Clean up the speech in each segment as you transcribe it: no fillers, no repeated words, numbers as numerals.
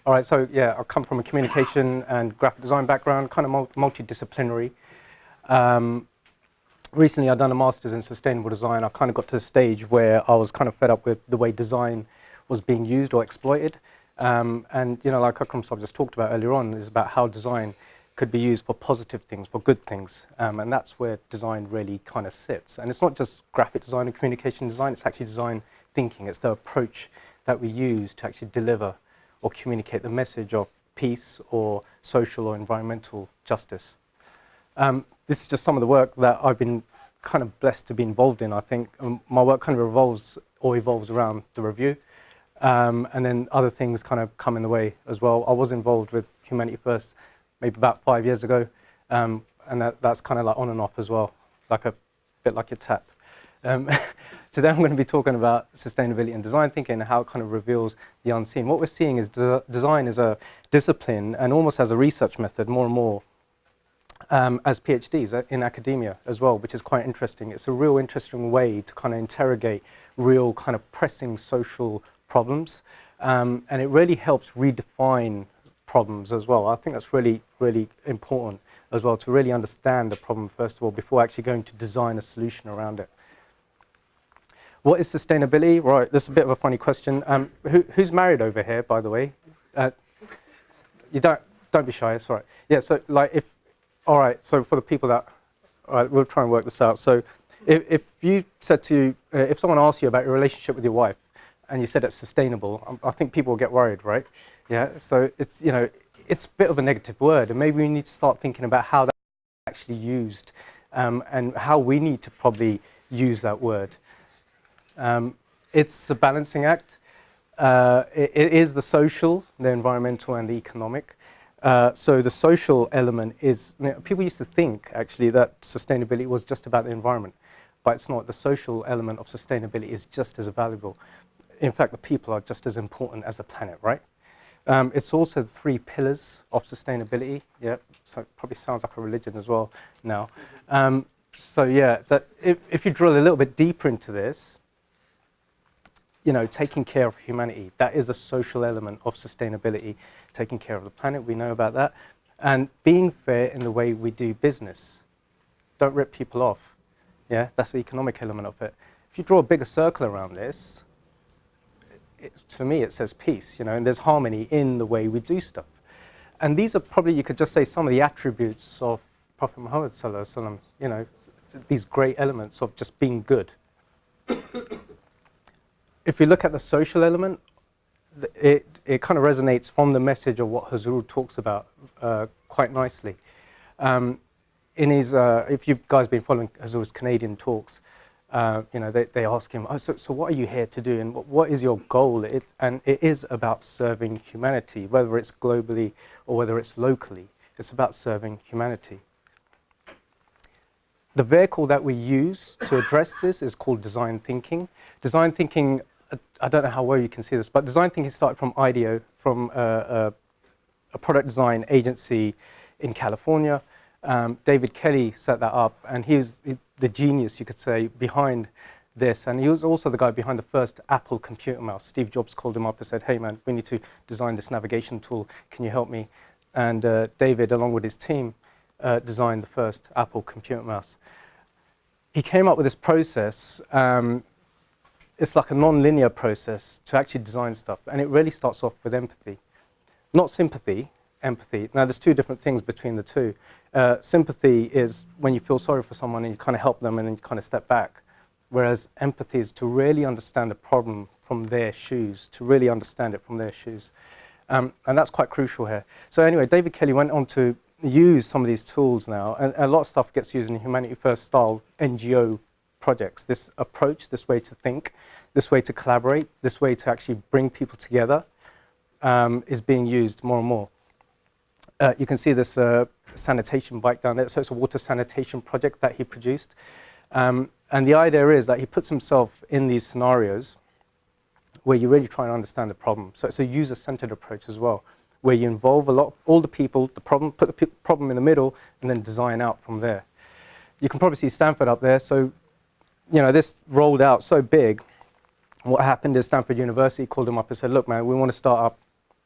All right, so yeah, I come from a communication and graphic design background, kind of multidisciplinary. Recently, I've done a master's in sustainable design. I kind of got to a stage where I was kind of fed up with the way design was being used or exploited. And you know, like Akram just talked about earlier on, is about how design could be used for positive things, for good things. And that's where design really kind of sits. And it's not just graphic design and communication design, it's actually design thinking. It's the approach that we use to actually deliver or communicate the message of peace or social or environmental justice. This is just some of the work that I've been kind of blessed to be involved in. I think my work kind of evolves around the review, and then other things kind of come in the way as well. I was involved with Humanity First maybe about 5 years ago, and that's kind of like on and off as well, like a bit like your tap. Today I'm going to be talking about sustainability and design thinking and how it kind of reveals the unseen. What we're seeing is design as a discipline and almost as a research method more and more as PhDs in academia as well, which is quite interesting. It's a real interesting way to kind of interrogate real kind of pressing social problems, and it really helps redefine problems as well. I think that's really, really important as well, to really understand the problem first of all before actually going to design a solution around it. What is sustainability? Right, this is a bit of a funny question. Who's married over here, by the way? You don't be shy, it's all right. Yeah, so like all right, so for the people that, all right, we'll try and work this out. So if you said to, if someone asked you about your relationship with your wife and you said it's sustainable, I think people will get worried, right? Yeah, so it's, you know, it's a bit of a negative word, and maybe we need to start thinking about how that's actually used, and how we need to probably use that word. It's a balancing act. It is the social, the environmental, and the economic. So the social element is, you know, people used to think actually that sustainability was just about the environment, but it's not. The social element of sustainability is just as valuable. In fact, the people are just as important as the planet, right? It's also the 3 pillars of sustainability. Yeah, so it probably sounds like a religion as well now. So yeah, that if you drill a little bit deeper into this, you know, taking care of humanity, that is a social element of sustainability. Taking care of the planet, we know about that. And being fair in the way we do business. Don't rip people off. Yeah, that's the economic element of it. If you draw a bigger circle around this, to me it says peace, you know, and there's harmony in the way we do stuff. And these are probably, you could just say, some of the attributes of Prophet Muhammad Sallallahu Alaihi Wasallam, you know, these great elements of just being good. If you look at the social element, it kind of resonates from the message of what Huzur talks about quite nicely. In his, if you guys been following Huzur's Canadian talks, you know, they ask him, oh, so what are you here to do, and what is your goal? And it is about serving humanity, whether it's globally or whether it's locally. It's about serving humanity. The vehicle that we use to address this is called design thinking. Design thinking, I don't know how well you can see this, but design thinking started from Ideate, from a product design agency in California. David Kelly set that up, and he was the genius, you could say, behind this. And he was also the guy behind the first Apple computer mouse. Steve Jobs called him up and said, hey man, we need to design this navigation tool. Can you help me? And David, along with his team, designed the first Apple computer mouse. He came up with this process. It's like a non-linear process to actually design stuff, and it really starts off with empathy. Not sympathy, empathy. Now there's 2 different things between the 2. Sympathy is when you feel sorry for someone and you kind of help them and then you kind of step back, whereas empathy is to really understand the problem from their shoes, to really understand it from their shoes. And that's quite crucial here. So anyway, David Kelly went on to use some of these tools now, and a lot of stuff gets used in Humanity First style NGO projects. This approach, this way to think, this way to collaborate, this way to actually bring people together is being used more and more. You can see this sanitation bike down there. So it's a water sanitation project that he produced. And the idea is that he puts himself in these scenarios where you really try and understand the problem. So it's a user-centered approach as well, where you involve all the people, the problem, put the problem in the middle, and then design out from there. You can probably see Stanford up there. So, you know, this rolled out so big. What happened is Stanford University called him up and said, look, man, we want to start up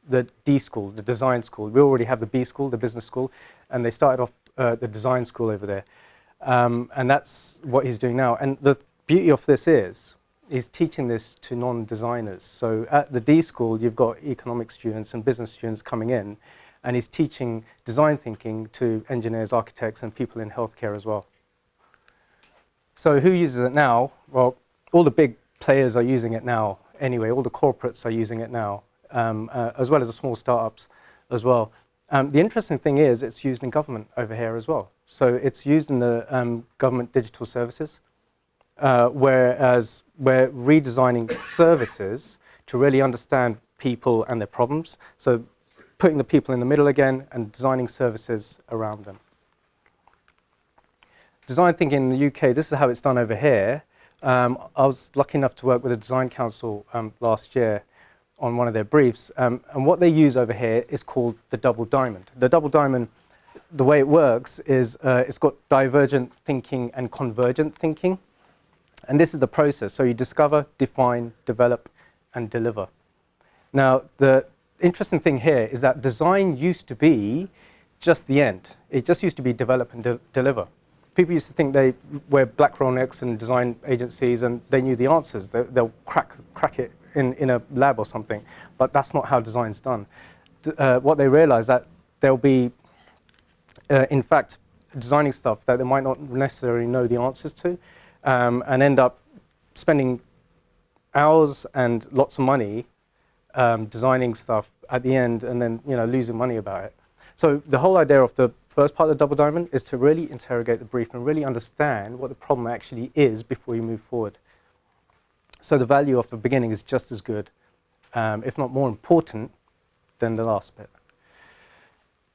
the D school, the design school. We already have the B school, the business school, and they started off the design school over there. And that's what he's doing now. And the beauty of this is he's teaching this to non-designers. So at the D school, you've got economics students and business students coming in, and he's teaching design thinking to engineers, architects, and people in healthcare as well. So who uses it now? Well, all the big players are using it now anyway. All the corporates are using it now, as well as the small startups as well. The interesting thing is it's used in government over here as well. So it's used in the government digital services, whereas we're redesigning services to really understand people and their problems. So putting the people in the middle again and designing services around them. Design thinking in the UK, this is how it's done over here. I was lucky enough to work with the Design Council last year on one of their briefs. And what they use over here is called the double diamond. The double diamond, the way it works is it's got divergent thinking and convergent thinking. And this is the process. So you discover, define, develop, and deliver. Now, the interesting thing here is that design used to be just the end. It just used to be develop and deliver. People used to think they wear black roll-necks in design agencies and they knew the answers. They'll crack it in a lab or something. But that's not how design's done. What they realize that they'll be, in fact, designing stuff that they might not necessarily know the answers to, and end up spending hours and lots of money designing stuff at the end and then losing money about it. So the whole idea of the first part of the double diamond is to really interrogate the brief and really understand what the problem actually is before you move forward. So the value of the beginning is just as good, if not more important, than the last bit.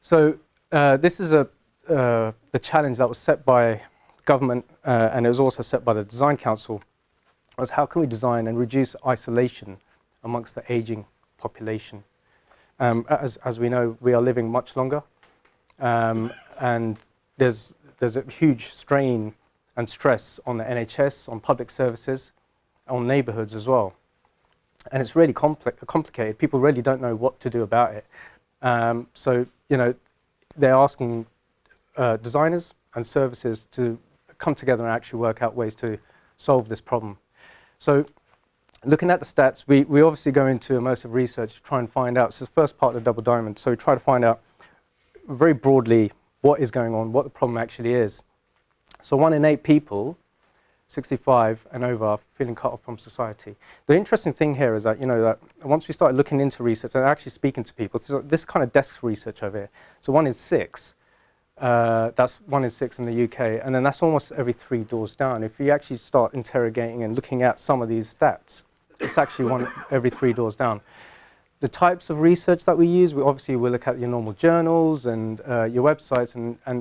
So this is the challenge that was set by government and it was also set by the Design Council, was how can we design and reduce isolation amongst the aging population? As we know, we are living much longer, and there's a huge strain and stress on the NHS, on public services, on neighbourhoods as well. And it's really complicated. People really don't know what to do about it. So they're asking designers and services to come together and actually work out ways to solve this problem. So looking at the stats, we obviously go into immersive research to try and find out. So it's the first part of the double diamond. So we try to find out very broadly what is going on, what the problem actually is. So 1 in 8 people, 65 and over, are feeling cut off from society. The interesting thing here is that, that once we started looking into research and actually speaking to people, this kind of desk research over here. So 1 in 6, that's 1 in 6 in the UK, and then that's almost every 3 doors down. If you actually start interrogating and looking at some of these stats, it's actually 1 every 3 doors down. The types of research that we use, we obviously will look at your normal journals and your websites,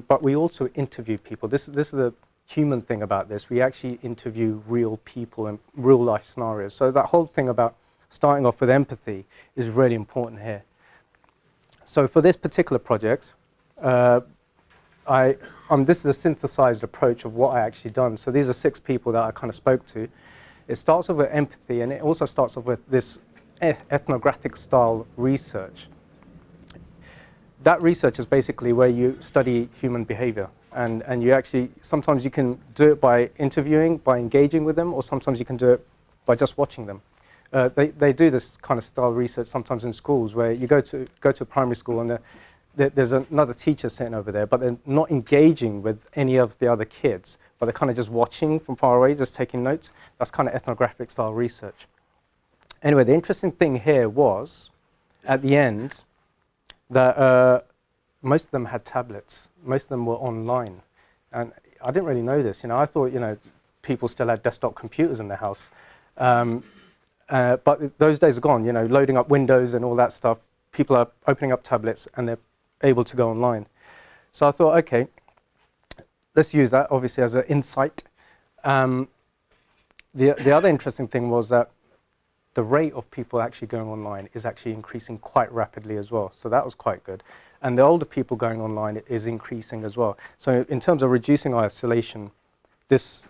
but we also interview people. This is the human thing about this. We actually interview real people and real life scenarios. So that whole thing about starting off with empathy is really important here. So for this particular project, this is a synthesized approach of what I actually done. So these are 6 people that I kind of spoke to. It starts off with empathy, and it also starts off with this ethnographic style research. That research is basically where you study human behavior, and you actually, sometimes you can do it by interviewing, by engaging with them, or sometimes you can do it by just watching them. They do this kind of style research sometimes in schools where you go to a primary school and there's another teacher sitting over there, but they're not engaging with any of the other kids, but they're kind of just watching from far away, just taking notes. That's kind of ethnographic style research. Anyway, the interesting thing here was, at the end, that most of them had tablets. Most of them were online. And I didn't really know this. I thought, people still had desktop computers in their house. But those days are gone, loading up Windows and all that stuff. People are opening up tablets and they're able to go online. So I thought, okay, let's use that obviously as an insight. The other interesting thing was that the rate of people actually going online is actually increasing quite rapidly as well. So that was quite good. And the older people going online is increasing as well. So in terms of reducing isolation, this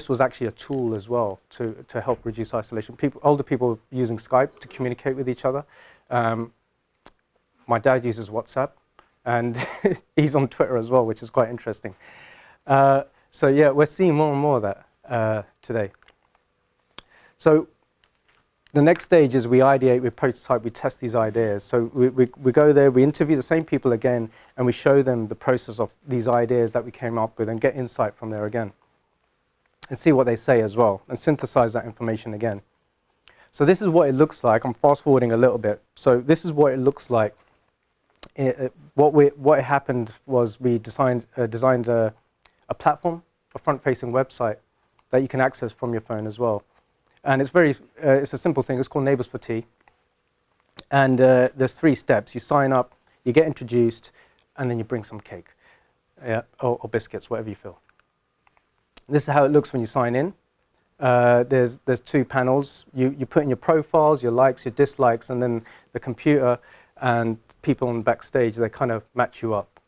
was actually a tool as well to help reduce isolation. Older people using Skype to communicate with each other. my dad uses WhatsApp, and he's on Twitter as well, which is quite interesting. So yeah, we're seeing more and more of that today. So the next stage is we ideate, we prototype, we test these ideas. So we go there, we interview the same people again, and we show them the process of these ideas that we came up with and get insight from there again. And see what they say as well, and synthesize that information again. So this is what it looks like. I'm fast forwarding a little bit. So this is what it looks like. What happened was we designed a platform, a front-facing website that you can access from your phone as well. And it's it's a simple thing. It's called Neighbors for Tea. And there's 3 steps. You sign up, you get introduced, and then you bring some cake, or biscuits, whatever you feel. This is how it looks when you sign in. There's 2 panels. You put in your profiles, your likes, your dislikes, and then the computer and people on backstage, they kind of match you up.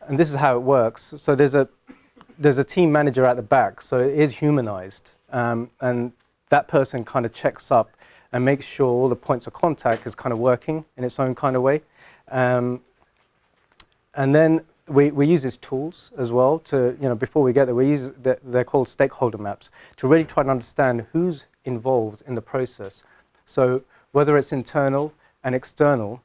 And this is how it works. So there's a team manager at the back, so it is humanized. And that person kind of checks up and makes sure all the points of contact is kind of working in its own kind of way. And then we use these tools as well to, before we get there, they're called stakeholder maps, to really try to understand who's involved in the process. So whether it's internal and external,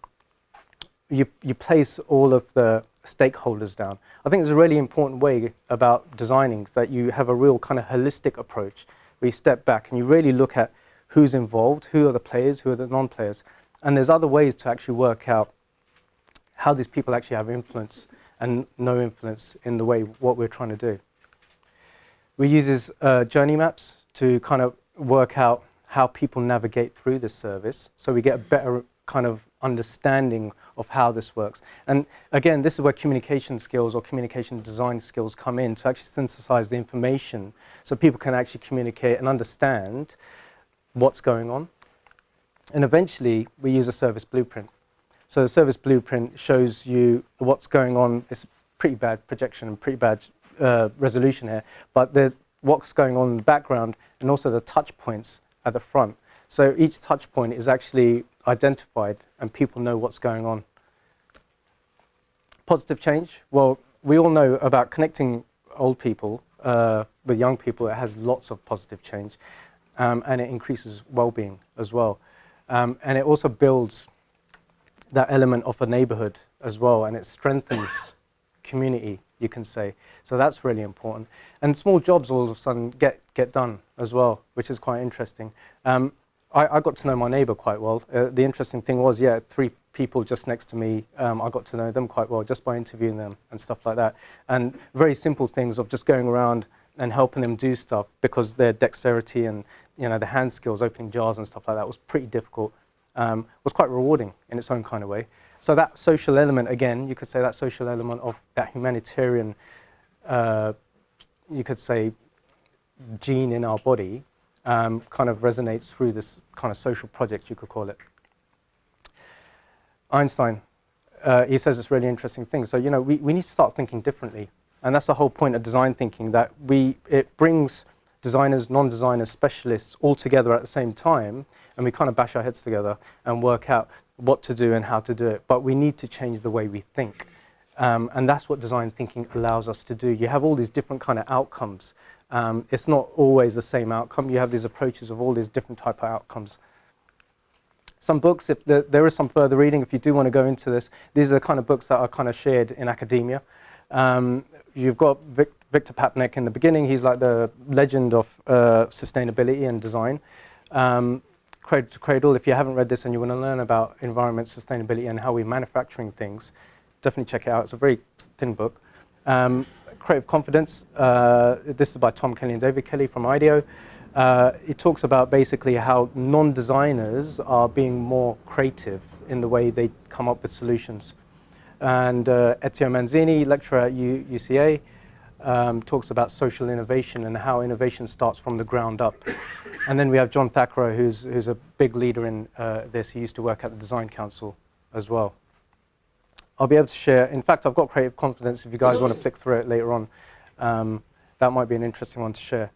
you place all of the stakeholders down. I think it's a really important way about designing, that you have a real kind of holistic approach where you step back and you really look at who's involved, who are the players, who are the non-players. And there's other ways to actually work out how these people actually have influence and no influence in the way what we're trying to do. We use these journey maps to kind of work out how people navigate through this service, so we get a better kind of understanding of how this works. And again, this is where communication skills or communication design skills come in, to actually synthesize the information so people can actually communicate and understand what's going on. And eventually, we use a service blueprint. So the service blueprint shows you what's going on. It's pretty bad projection and pretty bad resolution here, but there's what's going on in the background and also the touch points at the front. So each touch point is actually identified and people know what's going on. Positive change. Well, we all know about connecting old people with young people. It has lots of positive change, and it increases well-being as well. And it also builds that element of a neighborhood as well, and it strengthens community, you can say. So that's really important. And small jobs all of a sudden get done as well, which is quite interesting. I got to know my neighbor quite well. The interesting thing was, 3 people just next to me, I got to know them quite well just by interviewing them and stuff like that. And very simple things of just going around and helping them do stuff, because their dexterity and the hand skills, opening jars and stuff like that, was pretty difficult. Was quite rewarding in its own kind of way. So that social element, again, you could say that social element of that humanitarian, you could say, gene in our body, kind of resonates through this kind of social project, you could call it. Einstein, he says this really interesting thing. So, we need to start thinking differently. And that's the whole point of design thinking, that it brings designers, non-designers, specialists all together at the same time, and we kind of bash our heads together and work out what to do and how to do it. But we need to change the way we think. And that's what design thinking allows us to do. You have all these different kind of outcomes. It's not always the same outcome. You have these approaches of all these different type of outcomes. Some books, if there is some further reading, if you do want to go into this, these are the kind of books that are kind of shared in academia. You've got Victor Papnek in the beginning. He's like the legend of sustainability and design. Cradle to Cradle, if you haven't read this and you want to learn about environment, sustainability, and how we're manufacturing things, definitely check it out. It's a very thin book. Creative Confidence, this is by Tom Kelly and David Kelly from Ideate. It talks about basically how non-designers are being more creative in the way they come up with solutions. And Ezio Manzini, lecturer at UCA, talks about social innovation and how innovation starts from the ground up. And then we have John Thackeray, who's a big leader in this. He used to work at the Design Council as well. I'll be able to share. In fact, I've got Creative Confidence if you guys want to flick through it later on. That might be an interesting one to share.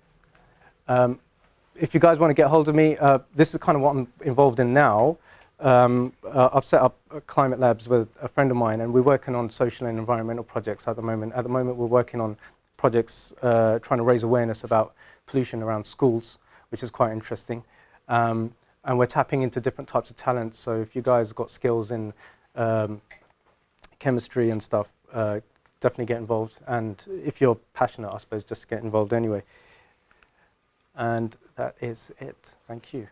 If you guys want to get hold of me, this is kind of what I'm involved in now. I've set up climate labs with a friend of mine, and we're working on social and environmental projects at the moment. At the moment, we're working on projects trying to raise awareness about pollution around schools, which is quite interesting. And we're tapping into different types of talents. So if you guys have got skills in chemistry and stuff, definitely get involved. And if you're passionate, I suppose, just get involved anyway. And that is it. Thank you.